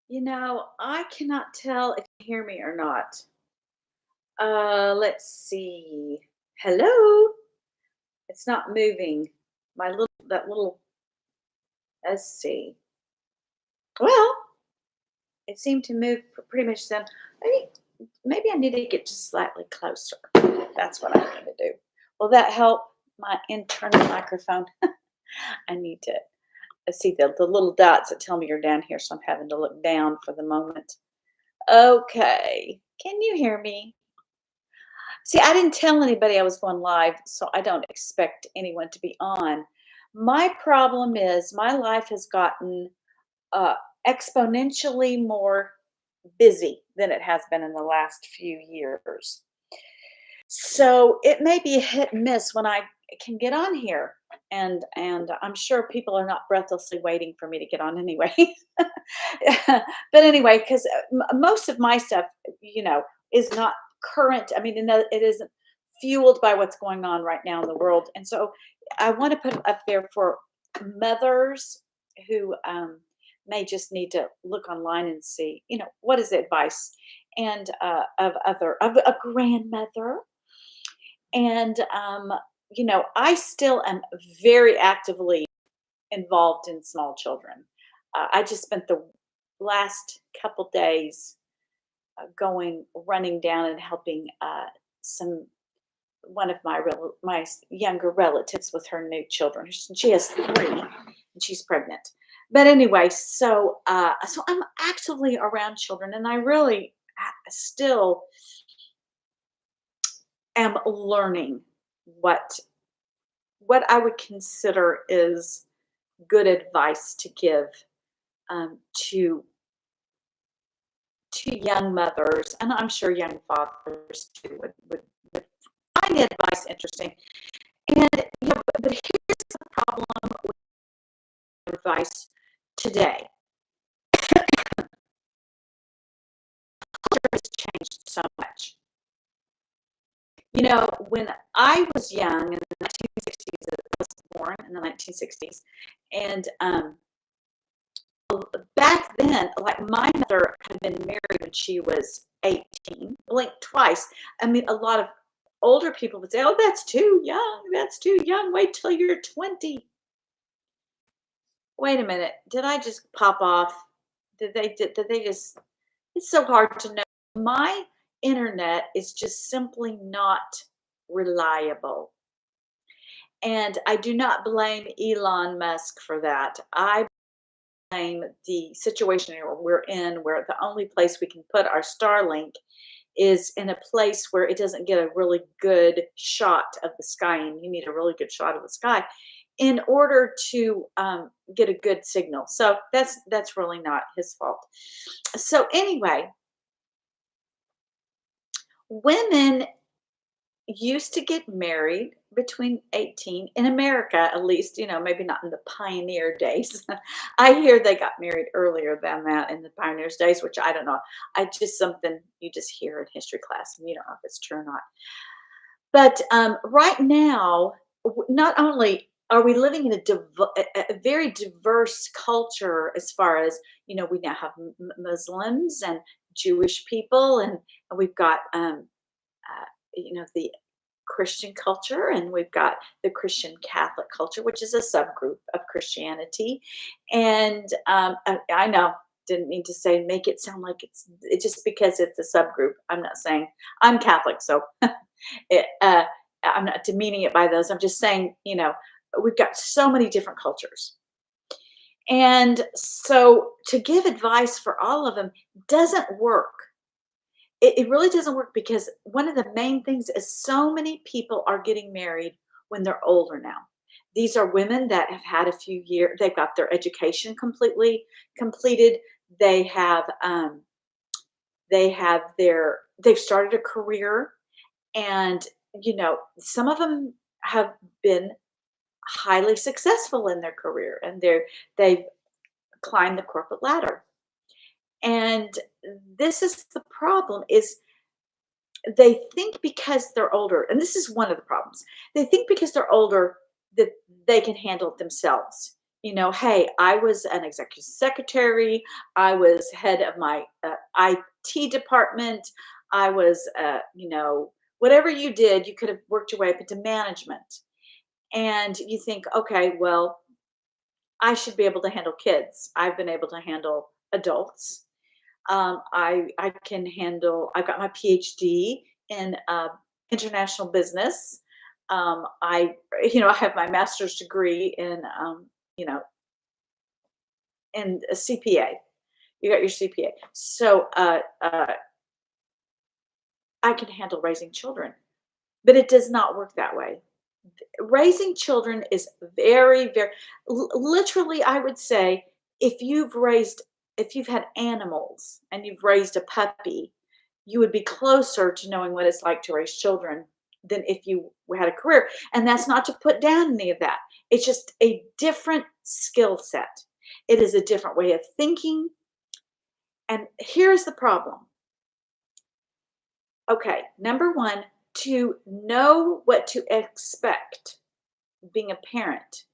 I cannot tell if you hear me or not. Let's see. Hello? It's not moving. That little, let's see. Well, it seemed to move pretty much then. Maybe, maybe I need to get just slightly closer. That's what I need to do. Will that help my internal microphone? I need to see the little dots that tell me you're down here, so I'm having to look down for the moment. Okay. Can you hear me? See, I didn't tell anybody I was going live, so I don't expect anyone to be on. My problem is my life has gotten uh, exponentially more busy than it has been in the last few years. So it may be a hit and miss when I can get on here. And I'm sure people are not breathlessly waiting for me to get on anyway. But anyway, because most of my stuff, is not current. I mean, it isn't fueled by what's going on right now in the world. And so I want to put it up there for mothers who may just need to look online and see, what is the advice and of a grandmother. And I still am very actively involved in small children. I just spent the last couple days running down and helping some one of my younger relatives with her new children. She has three, and she's pregnant. But anyway, so I'm actively around children, and I really still am learning what I would consider is good advice to give to young mothers, and I'm sure young fathers too would find the advice interesting. And but here's the problem with advice today. Culture has changed so much. When I was young in the 1960s, I was born in the 1960s, and back then, like my mother had been married when she was 18, blinked twice. I mean, a lot of older people would say, "Oh, that's too young. That's too young. Wait till you're 20." Wait a minute. Did I just pop off? Did they just it's so hard to know. My internet is just simply not reliable. And I do not blame Elon Musk for that. I blame the situation we're in, where the only place we can put our Starlink is in a place where it doesn't get a really good shot of the sky, and you need a really good shot of the sky in order to get a good signal. So that's really not his fault. So anyway, women used to get married between 18 in America, at least, maybe not in the pioneer days. I hear they got married earlier than that in the pioneers days, which I don't know. I just something you just hear in history class and you don't know if it's true or not. But right now, not only are we living in a very diverse culture, as far as, we now have Muslims and Jewish people, and we've got the Christian culture, and we've got the Christian Catholic culture, which is a subgroup of Christianity. And I know, didn't mean to say make it sound like it's just because it's a subgroup. I'm not saying I'm Catholic, so I'm not demeaning it by those. I'm just saying, we've got so many different cultures. And so to give advice for all of them doesn't work. It really doesn't work, because one of the main things is so many people are getting married when they're older now. These are women that have had a few years, they've got their education completely completed. They've started a career, and some of them have been highly successful in their career, and they've climbed the corporate ladder. And this is the problem, is they think because they're older, and this is one of the problems, they think because they're older that they can handle it themselves. hey, I was an executive secretary, I was head of my IT department, I was, whatever you did, you could have worked your way up into management. And you think, okay, well, I should be able to handle kids. I've been able to handle adults. I can handle. I've got my PhD in international business. I have my master's degree in, you know, in a CPA. You got your CPA, so I can handle raising children. But it does not work that way. Raising children is very, very literally, I would say, if you've raised if you've had animals and you've raised a puppy, you would be closer to knowing what it's like to raise children than if you had a career. And that's not to put down any of that. It's just a different skill set. It is a different way of thinking. And here's the problem. Okay, number one, to know what to expect being a parent,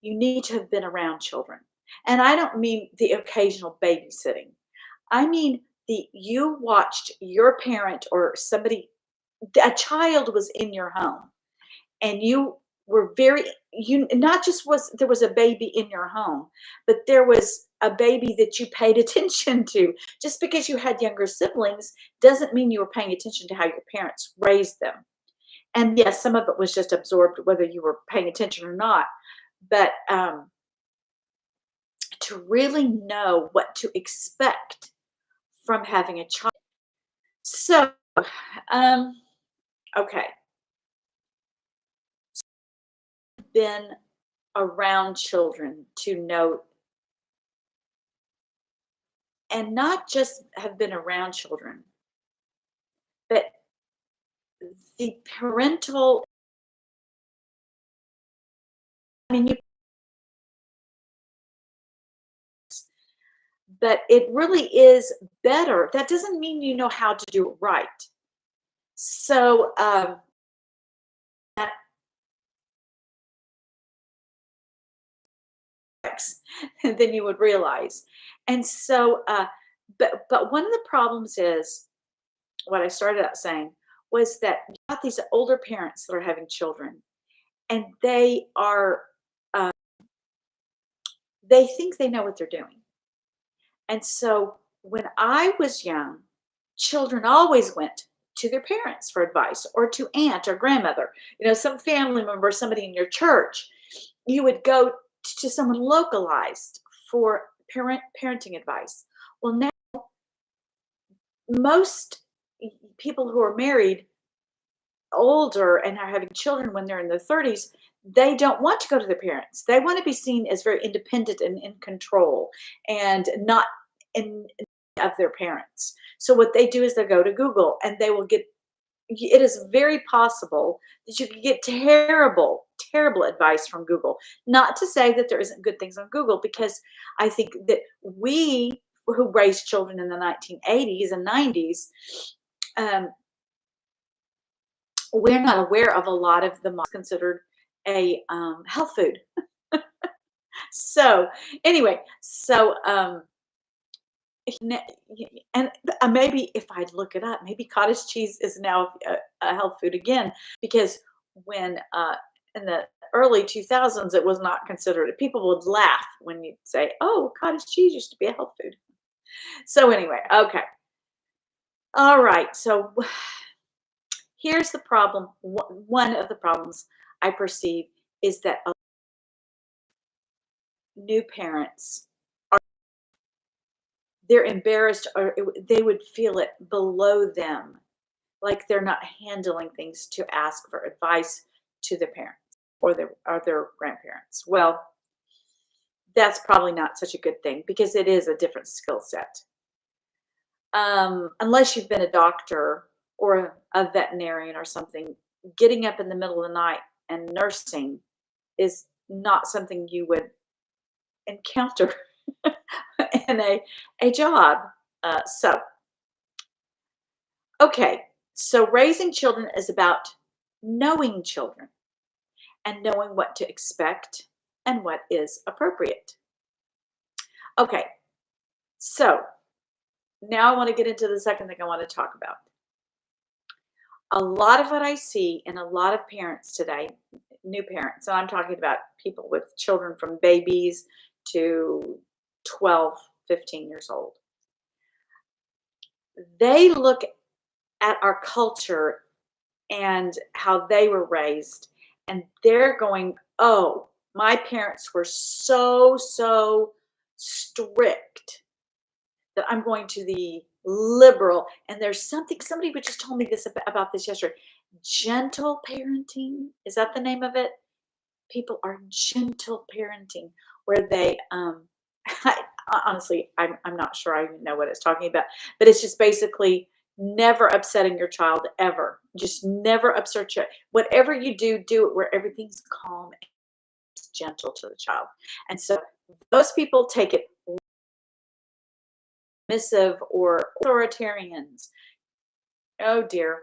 you need to have been around children. And I don't mean the occasional babysitting. I mean the you watched your parent or somebody, a child was in your home and you were very, you not just was there was a baby in your home, but there was a baby that you paid attention to. Just because you had younger siblings doesn't mean you were paying attention to how your parents raised them. And yes, some of it was just absorbed whether you were paying attention or not. But to really know what to expect from having a child. So, um, okay, been around children to know, and not just have been around children, but the parental, I mean, but it really is better. That doesn't mean you know how to do it right. So, that than you would realize. And so, but one of the problems is what I started out saying was that you got these older parents that are having children, and uh, they think they know what they're doing. And so when I was young, children always went to their parents for advice or to aunt or grandmother, some family member, somebody in your church. You would go to someone localized for parenting advice. Well, now most people who are married older and are having children when they're in their 30s, they don't want to go to their parents. They want to be seen as very independent and in control and not in of their parents. So what they do is they go to Google and they will get, it is very possible that you can get terrible, terrible advice from Google. Not to say that there isn't good things on Google, because I think that we who raised children in the 1980s and 90s, um, we're not aware of a lot of the considered a health food. So anyway, and maybe if I look it up, maybe cottage cheese is now a health food again, because when in the early 2000s it was not considered. People would laugh when you'd say, "Oh, cottage cheese used to be a health food." So anyway, okay, all right. So here's the problem. One of the problems I perceive is that new parents, they're embarrassed, or they would feel it below them, like they're not handling things to ask for advice to the parents or their grandparents. Well, that's probably not such a good thing, because it is a different skill set. Unless you've been a doctor or a veterinarian or something, getting up in the middle of the night and nursing is not something you would encounter in a job. So, okay, so raising children is about knowing children and knowing what to expect and what is appropriate. Okay, so now I want to get into the second thing I want to talk about. A lot of what I see in a lot of parents today, new parents, and I'm talking about people with children from babies to 12, 15 years old, they look at our culture and how they were raised, and they're going, oh, my parents were so strict that I'm going to the liberal. And there's something, somebody just told me this about this yesterday. Gentle parenting. Is that the name of it? People are gentle parenting, where they, I, honestly, I'm not sure I even know what it's talking about, but it's just basically never upsetting your child ever. Just never upset your, whatever you do, do it where everything's calm and gentle to the child. And so those people take it missive or authoritarians. Oh dear.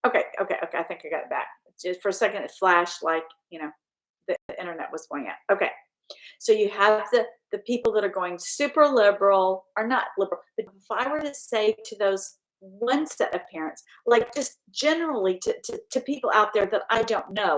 Okay. I think I got it back. Just for a second, it flashed like, the internet was going out. Okay. So you have the people that are going super liberal, or not liberal, but if I were to say to those one set of parents, like just generally to people out there that I don't know,